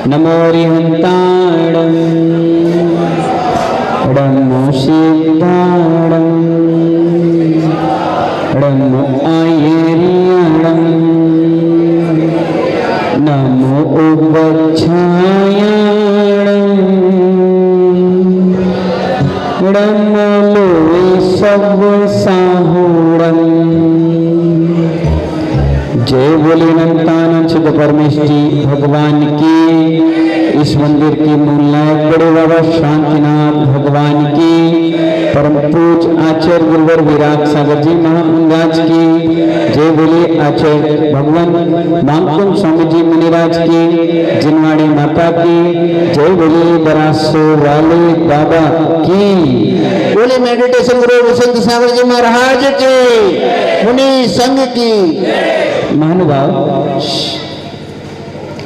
नमो रिहंताणं नमो सिद्धाणं नमो आयरियणं नमो उपच्छायणं नमो लोई सब साहुणं। जय बोले अनंतानंद सिद्ध परमेश जी भगवान की। इस मंदिर के मूल नायक बड़े बाबा शांतिनाथ भगवान की। परम पूज आचार्य गुरुवर विराग सागर जी महाराज की। जय बोले आचार्य भगवान मांगकुंड स्वामी जी मुनिराज की। जिनवाड़ी माता की। जय बोले बरासो वाले बाबा की। बोले मेडिटेशन गुरु वसंत सागर जी महाराज की। मुनि संघ की। महानुभाव,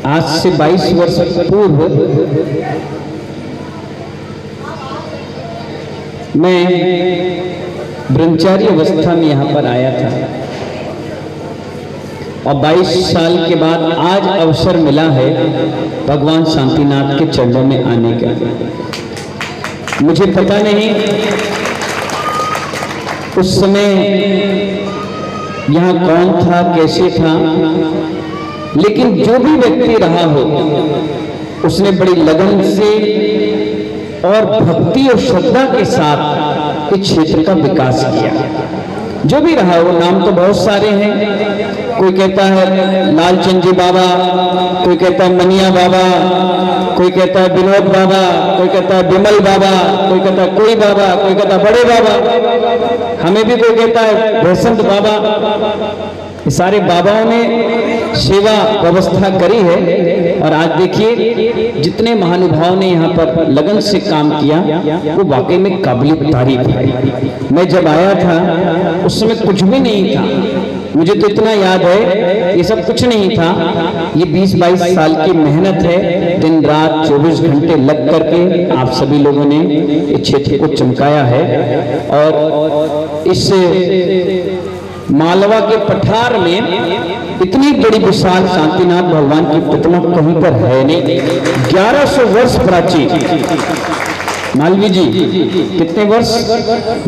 आज से 22 वर्ष पूर्व मैं ब्रह्मचारी अवस्था में यहाँ पर आया था और 22 साल के बाद आज अवसर मिला है भगवान शांतिनाथ के चरणों में आने का। मुझे पता नहीं उस समय यहाँ कौन था, कैसे था, लेकिन जो भी व्यक्ति रहा हो उसने बड़ी लगन से और भक्ति और श्रद्धा के साथ इस क्षेत्र का विकास किया। जो भी रहा हो, नाम तो बहुत सारे हैं। कोई कहता है लालचंद जी बाबा, कोई कहता है मनिया बाबा, कोई कहता है विनोद बाबा, कोई कहता है विमल बाबा, कोई कहता है कोई बाबा, कोई कहता है बड़े बाबा, हमें भी कोई कहता है वैसंत बाबा। ये सारे बाबाओं ने सेवा व्यवस्था करी है और आज देखिए जितने महानुभाव ने यहाँ पर लगन से काम किया वो वाकई में काबिल तारीफ है। मैं जब आया था उस समय कुछ भी नहीं था। मुझे तो इतना याद है ये सब कुछ नहीं था। ये 20-22 साल की मेहनत है, दिन रात 24 घंटे लग करके आप सभी लोगों ने इस क्षेत्र को चमकाया है। और इस मालवा के पठार में इतनी बड़ी विशाल शांतिनाथ भगवान की प्रतिमा कहीं पर है नहीं। 1100 वर्ष प्राचीन। मालवी जी कितने वर्ष?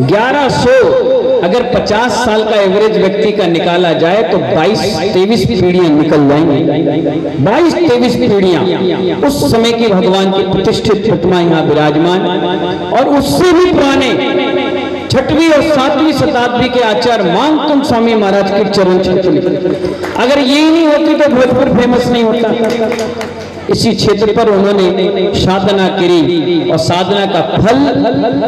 1100। अगर 50 साल का एवरेज व्यक्ति का निकाला जाए तो 22-23 पीढ़ियां निकल जाएंगी। 22-23 पीढ़ियां उस समय की भगवान की प्रतिष्ठित प्रतिमा यहाँ विराजमान। और उससे भी पुराने 6वीं और 7वीं शताब्दी के आचार्य मांगकुंड स्वामी महाराज के चरण छत्र। अगर ये नहीं होती तो भोजपुर फेमस नहीं होता। इसी क्षेत्र पर उन्होंने साधना करी और साधना का फल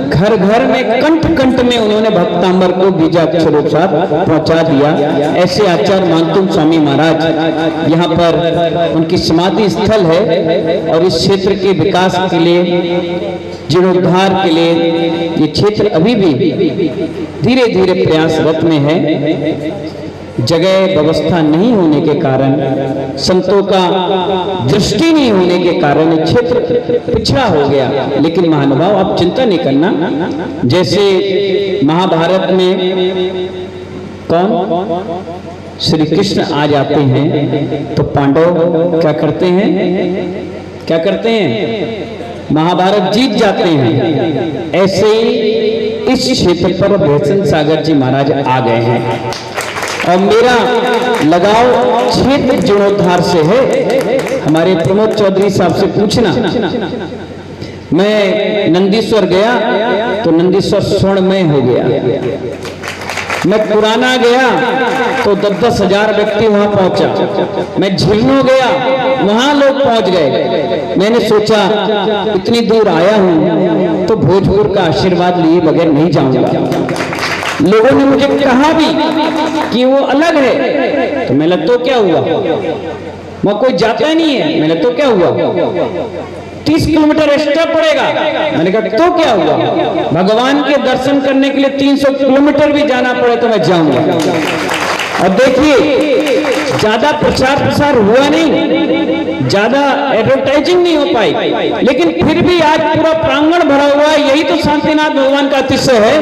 घर घर में कंठ कंठ में उन्होंने भक्तांबर को बीजाक्षरों के साथ पहुंचा दिया। ऐसे आचार्य मांगकुंड स्वामी महाराज यहाँ पर उनकी समाधि स्थल है और इस क्षेत्र के विकास के लिए, जीर्णोद्धार के लिए ये क्षेत्र अभी भी धीरे धीरे प्रयासरत में है। जगह व्यवस्था नहीं होने के कारण, संतों का दृष्टि नहीं होने के कारण ये क्षेत्र पिछड़ा हो गया। लेकिन महानुभाव आप चिंता नहीं करना। जैसे महाभारत में कौन श्री कृष्ण आ जाते हैं तो पांडव क्या करते हैं? क्या करते हैं? महाभारत जीत जाते हैं। ऐसे ही इस क्षेत्र पर वैसंत सागर जी महाराज आ गए हैं और मेरा लगाव क्षेत्र जीर्णोद्धार से है। हमारे प्रमोद चौधरी साहब से पूछना, मैं नंदीश्वर गया तो नंदीश्वर स्वर्णमय हो गया। मैं पुराना गया तो 10-10 हजार व्यक्ति वहां पहुंचा। मैं झिलनो गया वहां लोग पहुंच गए। मैंने सोचा इतनी दूर आया हूं तो भोजपुर का आशीर्वाद लिए बगैर नहीं जाऊंगा। लोगों ने मुझे कहा भी कि वो अलग है तो मैंने तो क्या हुआ, वहां कोई जाता ही नहीं है। मैंने तो क्या हुआ, 30 किलोमीटर एक्स्ट्रा पड़ेगा। मैंने कहा तो क्या हुआ, भगवान के दर्शन करने के लिए 300 किलोमीटर भी जाना पड़े तो मैं जाऊंगा। और देखिए ज्यादा प्रचार प्रसार हुआ नहीं, ज्यादा एडवर्टाइजिंग नहीं हो पाई, लेकिन फिर भी आज पूरा प्रांगण भरा हुआ है। यही तो शांतिनाथ भगवान का अतिशय है,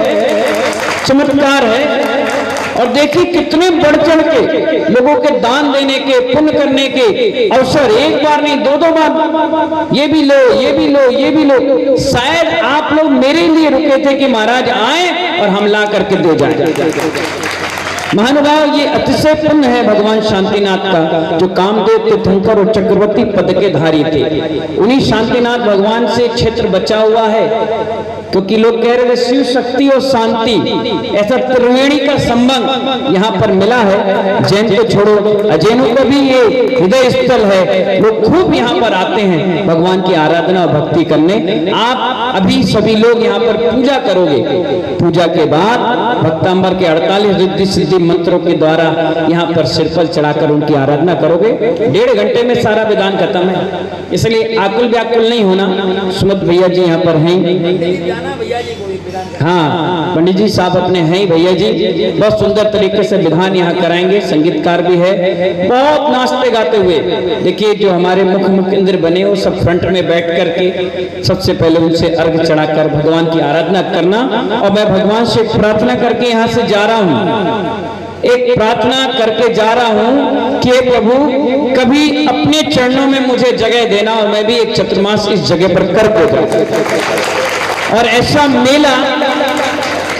चमत्कार है। और देखिए कितने बढ़ चढ़ के लोगों के दान देने के, पुण्य करने के अवसर, एक बार नहीं दो दो बार, ये भी लो, ये भी लो, ये भी लो। शायद आप लोग मेरे लिए रुके थे कि महाराज आए और हम ला करके दे जाए। महानुभाव, ये अतिशय पुण्य है भगवान शांतिनाथ का, जो कामदेव, तीर्थंकर और चक्रवर्ती पद के धारी थे। उन्हीं शांतिनाथ भगवान से क्षेत्र बचा हुआ है, क्योंकि लोग कह रहे थे शिव शक्ति और शांति, ऐसा त्रिवेणी का संबंध यहाँ पर मिला है। जैन को छोड़ो, अजैनों का भी ये हृदय स्थल है। लोग खूब यहाँ पर आते हैं भगवान की आराधना और भक्ति करने। आप अभी सभी लोग यहाँ पर पूजा करोगे, पूजा के बाद भक्तांबर के 48 रिद्धि सिद्धि मंत्रों के द्वारा यहाँ पर सिरफल चढ़ाकर उनकी आराधना करोगे। 1.5 घंटे में सारा विधान खत्म है, इसलिए आकुल व्याकुल नहीं होना। सुमत भैया जी यहाँ पर हैं, हाँ पंडित जी साहब अपने हैं भैया जी, बहुत सुंदर तरीके से विधान यहाँ कराएंगे। संगीतकार भी है, बहुत नाचते गाते हुए। देखिए जो हमारे मुख्य इंद्र बने वो सब फ्रंट में बैठ करके सबसे पहले उनसे अर्घ चढ़ाकर भगवान की आराधना करना। और मैं भगवान से प्रार्थना करके यहाँ से जा रहा हूँ, एक प्रार्थना करके जा रहा हूं कि प्रभु कभी अपने चरणों में मुझे जगह देना और मैं भी एक चतुर्मास इस जगह पर करके जाऊं और ऐसा मेला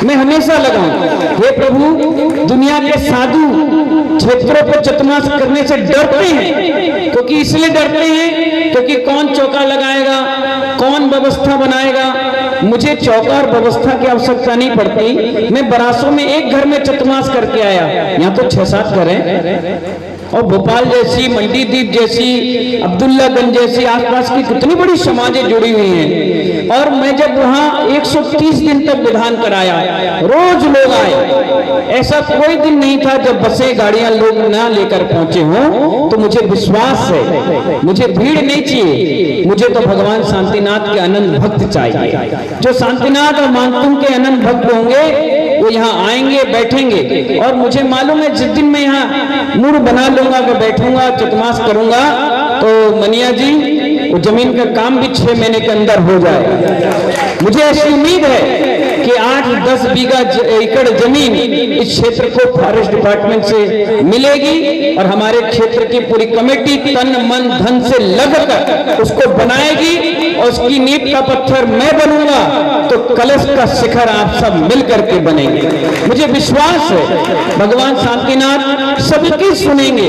मैं हमेशा लगाऊं। हे प्रभु, दुनिया के साधु क्षेत्रों पर चतुर्मास करने से डरते हैं, क्योंकि इसलिए डरते हैं क्योंकि कौन चौका लगाएगा, कौन व्यवस्था बनाएगा। मुझे चौका और व्यवस्था की आवश्यकता नहीं पड़ती। मैं बरासों में एक घर में चतुर्मास करके आया, यहाँ तो 6-7 घर हैं, और भोपाल जैसी, मंडीदीप जैसी, अब्दुल्लागंज जैसी आसपास की कितनी बड़ी समाजें जुड़ी हुई हैं। और मैं जब वहाँ 130 दिन तक विधान कराया, रोज लोग आए। ऐसा कोई दिन नहीं था जब बसें गाड़ियां लोग ना लेकर पहुंचे हों। तो मुझे विश्वास है, मुझे भीड़ नहीं चाहिए, मुझे तो भगवान शांतिनाथ के अनंत भक्त चाहिए। जो शांतिनाथ और मानतुम के अनंत भक्त होंगे वो यहाँ आएंगे, बैठेंगे। और मुझे मालूम है जिस दिन मैं यहाँ मूड बना लूंगा कि बैठूंगा, चतुर्मास करूंगा, तो मनिया जी वो जमीन का काम भी 6 महीने के अंदर हो जाए। मुझे ऐसी उम्मीद है कि 8-10 बीघा एकड़ जमीन इस क्षेत्र को फॉरेस्ट डिपार्टमेंट से मिलेगी और हमारे क्षेत्र की पूरी कमेटी तन मन धन से लगकर उसको बनाएगी और उसकी नींव का पत्थर मैं बनूंगा तो कलश का शिखर आप सब मिलकर के बनेंगे। मुझे विश्वास है भगवान शांतिनाथ सबकी सुनेंगे।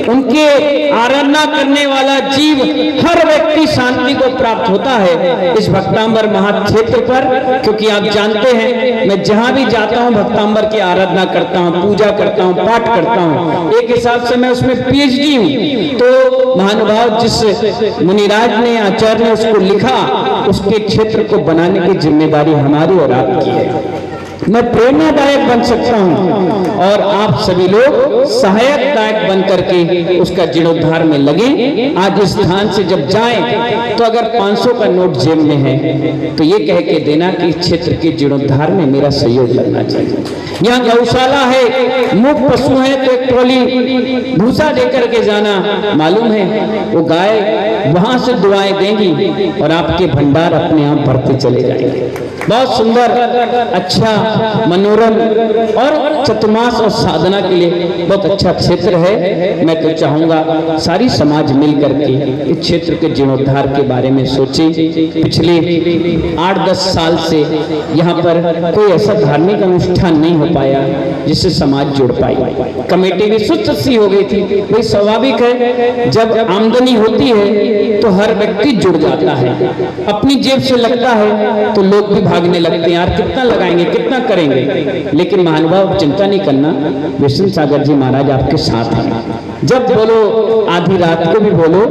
उनके आराधना करने वाला जीव हर व्यक्ति शांति को प्राप्त होता है इस भक्तांबर महाक्षेत्र पर, क्योंकि आप जानते हैं मैं जहां भी जाता हूं भक्तांबर की आराधना करता हूं, पूजा करता हूं, पाठ करता हूं। एक हिसाब से मैं उसमें PhD हूं। तो महानुभाव जिस मुनिराज ने, आचार्य ने उसको लिखा, उसके क्षेत्र को बनाने की जिम्मेदारी हमारी और आपकी है। मैं प्रेरणादायक बन सकता हूं और आप सभी लोग सहायकदायक बन करके उसका जीर्णोद्धार में लगे। आज इस स्थान से जब जाएं तो अगर 500 का नोट जेब में है तो ये कह के देना कि इस क्षेत्र के जीर्णोद्धार में मेरा सहयोग लगना चाहिए। यहाँ गौशाला है, मूक पशु है तो एक ट्रॉली भूसा देकर के जाना, मालूम है वो गाय वहां से दुआएं देंगी और आपके भंडार अपने आप भरते चले जाएंगे। बहुत सुंदर, अच्छा, मनोरम और चतुर्मास और साधना के लिए बहुत अच्छा क्षेत्र है। मैं तो चाहूंगा सारी समाज मिल करके इस क्षेत्र के जीर्णोद्धार के बारे में सोचे। पिछले 8-10 साल से यहाँ पर कोई ऐसा धार्मिक अनुष्ठान नहीं हो पाया जिससे समाज जुड़ पाई। कमेटी भी सुस्त सी हो गई थी। वही स्वाभाविक है, जब आमदनी होती है तो हर व्यक्ति जुड़ जाता है, अपनी जेब से लगता है तो लोग भी भागने लगते हैं, यार कितना लगाएंगे, कितना करेंगे। लेकिन महानुभाव चिंता नहीं करना, विष्णु सागर जी महाराज आपके साथ हैं। जब बोलो आधी रात को भी बोलो,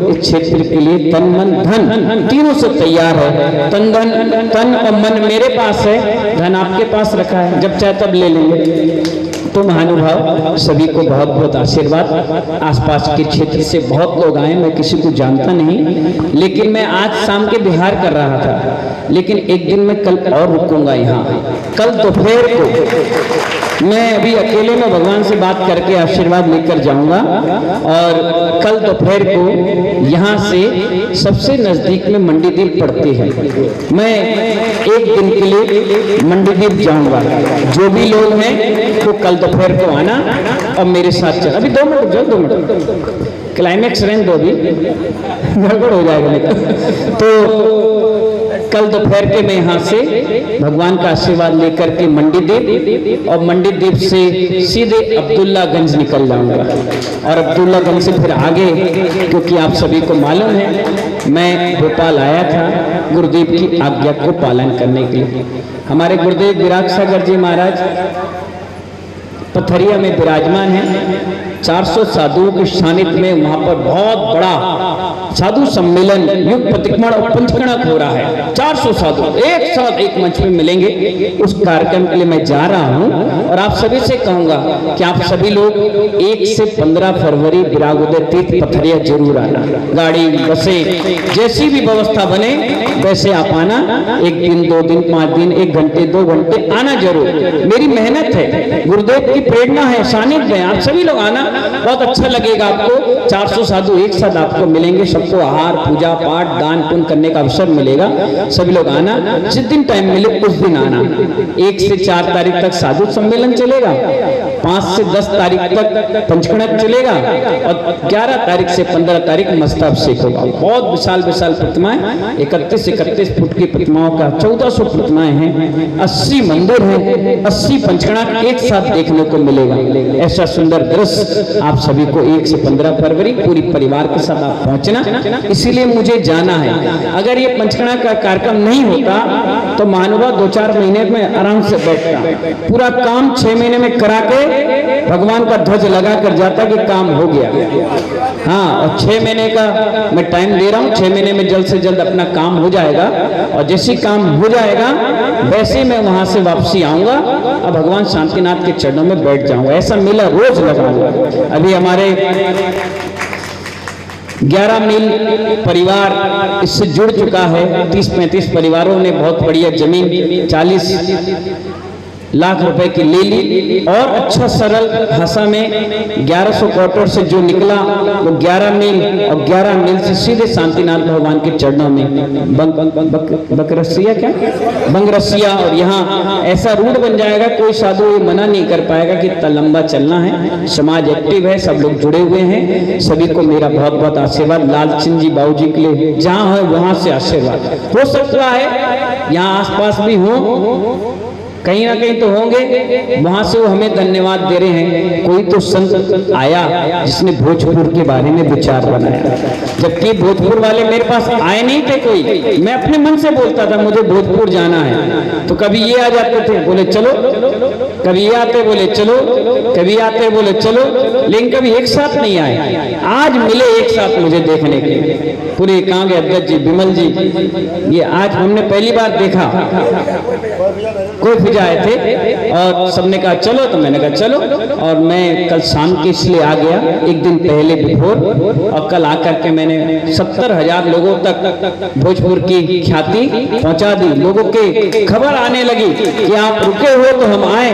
इस क्षेत्र के लिए तन मन धन तीनों से तैयार है। तन और मन मेरे पास है, धन आपके पास रखा है, जब चाहे तब ले लेंगे। तो महानुभाव सभी को बहुत बहुत आशीर्वाद। आसपास के क्षेत्र से बहुत लोग आए, मैं किसी को जानता नहीं, लेकिन मैं आज शाम के बिहार कर रहा था, लेकिन एक दिन मैं कल और रुकूंगा यहाँ। कल दोपहर को मैं अभी अकेले में भगवान से बात करके आशीर्वाद लेकर जाऊंगा और कल दोपहर को यहाँ से सबसे नजदीक में मंडीदीप पड़ती है। मैं एक दिन के लिए मंडीदीप जाऊंगा। जो भी लोग हैं वो कल दोपहर को आना और मेरे साथ चल। अभी 2 मिनट जाओ, 2 मिनट क्लाइमेक्स रहने दो, अभी गड़बड़ हो जाएगा नहीं तो कल दोपहर के मैं यहाँ से भगवान का आशीर्वाद लेकर के मंडीदीप और मंडीदीप से सीधे अब्दुल्लागंज निकल जाऊंगा और अब्दुल्लागंज से फिर आगे, क्योंकि आप सभी को मालूम है मैं भोपाल आया था गुरुदेव की आज्ञा को पालन करने के लिए। हमारे गुरुदेव विराग सागर जी महाराज पथरिया में विराजमान हैं। 400 साधुओं के सानिध्य में वहां पर बहुत बड़ा साधु सम्मेलन युग प्रतिक्रमण और पंचकणक हो रहा है। 400 साधु एक साथ एक मंच में मिलेंगे। उस कार्यक्रम के लिए मैं जा रहा हूं और आप सभी से कहूंगा कि आप सभी लोग 1 से 15 फरवरी विरागोदय तीर्थ पथरिया जरूर आना। गाड़ी बसें जैसी भी व्यवस्था बने वैसे आप आना। 1 दिन 2 दिन 5 दिन 1 घंटे 2 घंटे आना जरूर। मेरी मेहनत है, गुरुदेव की प्रेरणा है, सानिध्य है। आप सभी लोग आना, बहुत अच्छा लगेगा आपको। 400 साधु एक साथ आपको मिलेंगे, सबको आहार पूजा पाठ दान पुण्य करने का अवसर मिलेगा। सभी लोग आना, जिस दिन टाइम मिले उस दिन आना। 1 से 4 तारीख तक साधु सम्मेलन चलेगा, 5 से 10 तारीख तक पंचकणक चलेगा और 11 तारीख से 15 तारीख मस्ताभिषेक होगा। बहुत विशाल विशाल प्रतिमाएं, 31 फुट की प्रतिमाओं का 1400 प्रतिमाएं हैं, 80 मंदिर हैं, 80 पंचकणक एक साथ देखने को मिलेगा। ऐसा सुंदर दृश्य आप सभी को 1 से 15 फरवरी पूरी परिवार के साथ आप पहुंचना, इसीलिए मुझे जाना है। अगर ये पंचकणक का कार्यक्रम नहीं होता तो महानुभाव 2-4 महीने में आराम से बैठता, पूरा काम 6 महीने में करा के भगवान का ध्वज लगा कर जाता कि काम हो गया। हाँ, और 6 महीने का मैं टाइम दे रहा हूँ, 6 महीने में जल्द से जल्द अपना काम हो जाएगा और जैसे काम हो जाएगा वैसे मैं वहां से वापसी आऊंगा और भगवान शांतिनाथ के चरणों में बैठ जाऊंगा। ऐसा मेला रोज लगाऊंगा। अभी हमारे 11 मील परिवार इससे जुड़ चुका है। 30-35 परिवारों ने बहुत बढ़िया जमीन 40 लाख रुपए की ले ली और अच्छा सरल भाषा में 1100 क्वार्टर से जो निकला वो 11 मील और 11 मील से सीधे शांतिनाथ भगवान के चरणों में बकरसिया क्या बंगरसिया। और यहाँ ऐसा रूट बन जाएगा, कोई साधु ये मना नहीं कर पाएगा कि इतना लंबा चलना है। समाज एक्टिव है, सब लोग जुड़े हुए हैं। सभी को मेरा बहुत बहुत आशीर्वाद। लालचंद जी बाबू जी के लिए जहाँ है वहां से आशीर्वाद। हो सकता है यहाँ आसपास भी हो, कहीं ना कहीं तो होंगे, वहां से वो हमें धन्यवाद दे रहे हैं। कोई तो संत आया जिसने भोजपुर के बारे में विचार बनाया, जबकि भोजपुर वाले मेरे पास आए नहीं थे कोई। मैं अपने मन से बोलता था मुझे भोजपुर जाना है, तो कभी ये आ जाते थे बोले चलो, कभी ये आते बोले चलो, कभी आते बोले चलो, लेकिन कभी एक साथ नहीं आए। आज मिले एक साथ मुझे देखने के लिए पूरे कहाँ गए अध्यक्ष जी, विमल जी, ये आज हमने पहली बार देखा। कोई आए थे और सबने कहा चलो, तो मैंने कहा चलो। और मैं कल शाम के इसलिए आ गया, एक दिन पहले बिफोर, और कल आकर के मैंने 70,000 लोगों तक भोजपुर की ख्याति पहुंचा दी। लोगों के खबर आने लगी कि आप रुके हो तो हम आए।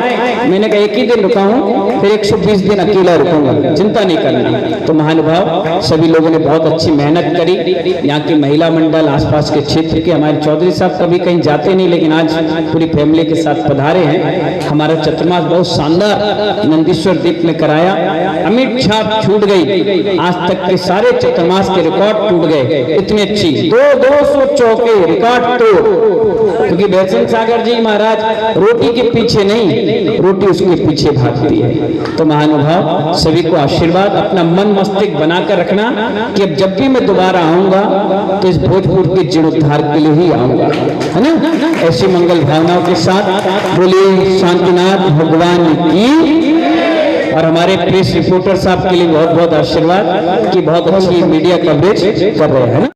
मैंने कहा एक ही दिन रुका हूं, फिर 120 दिन अकेला रुकूंगा, चिंता नहीं करना। तो महानुभाव सभी लोगों ने बहुत अच्छी मेहनत करी। यहाँ की महिला मंडल, आसपास के क्षेत्र के हमारे चौधरी साहब कभी कहीं जाते नहीं, लेकिन आज पूरी फैमिली के साथ पधारे हैं। हमारा चतुर्मास बहुत शानदार नंदीश्वर द्वीप में कराया। अमिट छाप छूट गई, आज तक के सारे चतुर्मास के रिकॉर्ड टूट गए। इतनी अच्छी 200 चौके रिकॉर्ड तोड़, क्योंकि वैष्णव सागर जी महाराज रोटी के पीछे नहीं, रोटी उसके पीछे भागती है। तो महानुभाव सभी को आशीर्वाद, अपना मन मस्तिष्क बनाकर रखना कि अब जब भी मैं दोबारा आऊंगा तो इस भोजपुर के जीर्णोद्धार के लिए ही आऊंगा, है ना। ऐसी मंगल भावनाओं के साथ बोलिए शांतिनाथ भगवान की। और हमारे प्रेस रिपोर्टर साहब के लिए बहुत बहुत आशीर्वाद कि बहुत अच्छी मीडिया कवरेज कर रहे हैं ना।